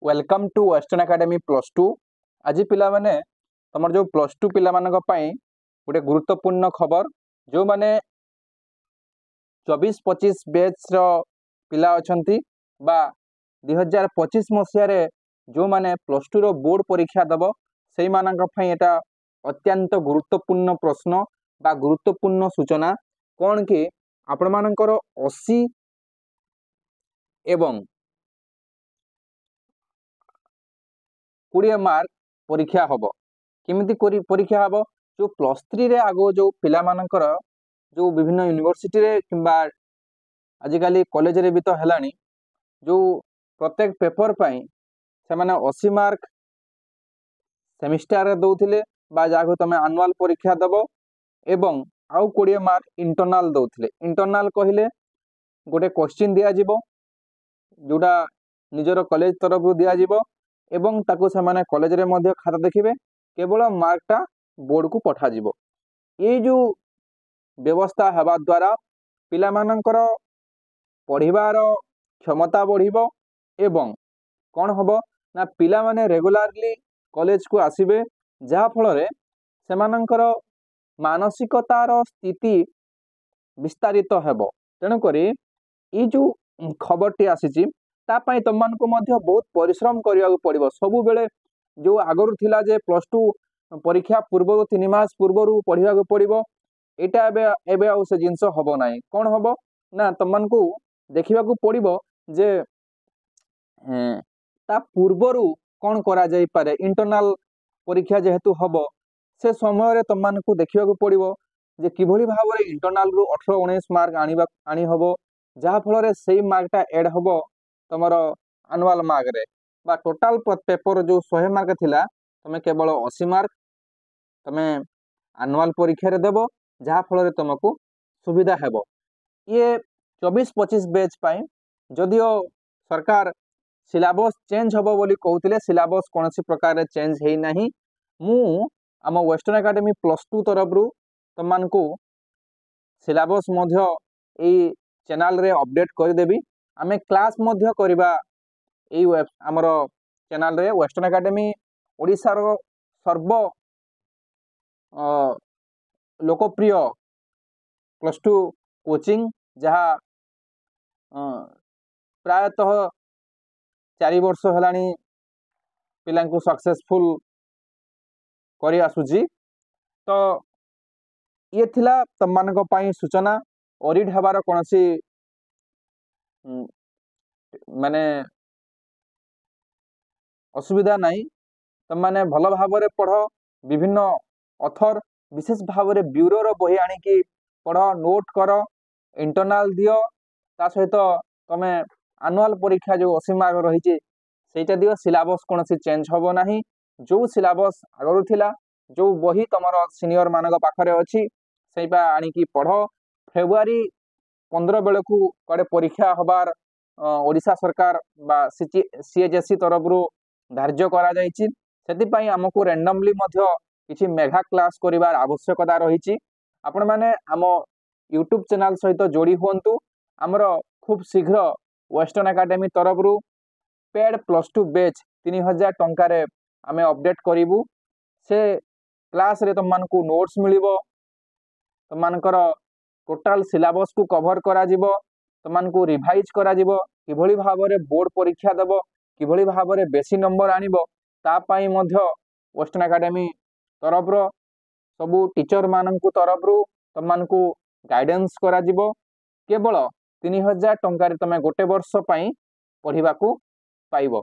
Welcome to Western Academy plus two. आज पिला माने तमर जो प्लस टू पिला मानक पई गोटे गुरुत्वपूर्ण खबर जो माने 24-25 बैच रो पिला अछंती बा 2025 मसिया रे जो माने प्लस टू रो बोर्ड परीक्षा दबो सेई मानक पई एटा अत्यंत गुरुत्वपूर्ण प्रश्न बा गुरुत्वपूर्ण सूचना कोन कि आपण मानकर 80 एवं 20 मार्क परीक्षा हम केमिति परीक्षा हम जो प्लस थ्री रे आगो जो पिला मानकर जो विभिन्न यूनिवर्सिटी रे किंबा आजिकल कॉलेज रे भी तो हेलानी जो प्रत्येक पेपर पाई से माने 80 मार्क सेमिस्टर रे दउथिले बा जागो तमे एनुअल परीक्षा दबो एवं आउ 20 मार्क इंटरनल दउथिले। इंटरनल कहिले गोटे क्वेश्चन दिया जिवो जोडा निजर कॉलेज तरफ रु दिया जिवो एवं ताको से कॉलेज रे मध्य खाता देखिबे केवल मार्कटा बोर्ड को पठा जिवो। ये जो व्यवस्था हेबा द्वारा पिला मानकर पढ़िबार क्षमता बढ़िबो एवं कौन हबो ना पिला माने रेगुलारली कॉलेज को आसीबे जहा फल रे सेमानकर मानसिकतार स्थिति विस्तारित हेबो। तेणु करी ये जो खबरटी आसीची तापाई तुमको मध्य बहुत परिश्रम करिया पड़िबो। सबु बेले जो आगरु थिला जे प्लस टू परीक्षा पूर्व 3 मास पूर्व पढ़िया पड़िबो एटा एबे आउ से जिंस हबो नाही। कोन हबो ना तुमको देखिबा पड़िबो जे ता पूर्वरु कौन करा जाई पारे। इंटरनल परीक्षा जेहेतु हबो से समय रे तुमको देखिबा पड़िबो जे किभली भाबरे इंटरनल रु 18-19 मार्क आनी हबो जहा फल रे सेई मार्कटा ऐड हबो तमर एनुअल मार्क रे बा टोटल पेपर जो 100 मार्क थिला तमे केवल 80 मार्क तमे एनुअल परीक्षा रे देबो जहा फल रे तुमको सुविधा हेबो। ये 24-25 बैच पाई जदियो सरकार सिलेबस चेंज हबो बोली कहउतिले सिलेबस कोनसी प्रकार रे चेंज हेई नाही। मु आम वेस्टर्न एकेडमी प्लस टू तरफ रु तुमको सिलेबस मध्य ए चैनल रे अपडेट कर देबी। आमे क्लास मध्य करिबा ए हमर चैनल रे वेस्टर्न एकेडमी ओडिसा रो सर्व लोकप्रिय प्लस टू कोचिंग जहा प्रायतः 4 वर्ष हेलानी पिलांकु सक्सेसफुल करी आसुची। तो ये थिला तममानक पई सूचना ऑडिट हबार कोनसी माने असुविधा नहीं। तुम माने भल भाव रे पढ़ विभिन्न ऑथर विशेष भाव रे ब्यूरो रो बही आनी की पढ़ नोट कर इंटरनल दियो ता सहित तमे एनुअल परीक्षा जो 80 मार्क रही सेटा दियो। सिलेबस कोनसी चेंज हबो नाही। जो सिलेबस आगरु थिला जो बही तमर सीनियर मानक पाखरे अछि सेपा आनी की पढ़। फेब्रुआरी 15 बेलकू कड़े परीक्षा हबार ओडिशा सरकार बा सीएचएससी तरफ रु धार्य करा जायछि। सेति पई हमकु रैंडमली मध्य किछि मेगा क्लास करिवार आवश्यकता रहिछि। आपण माने आम यूट्यूब चैनल सहित जोड़ी हुंतु। हमर खूब शीघ्र वेस्टर्न एकेडमी तरफ रु पेड प्लस टू बैच 3000 टंका रे आमे अपडेट करिवु। से क्लास रे तुमको नोट्स मिलिबो तुमनकर टोटल सिलेबस को कवर करा जिवो तुमको रिवाइज करा जिवो किभली भाबरे बोर्ड परीक्षा देबो किभली भाबरे बेसी नंबर आनिबो ता पई मध्य वेस्टर्न एकेडमी तरफ रो सबु टीचर माननकु तरफ रु तुमको गाइडेंस करा जिवो। केवल 3000 टंका रे तमे गोटे वर्ष पई पढ़िबा को पाइबो।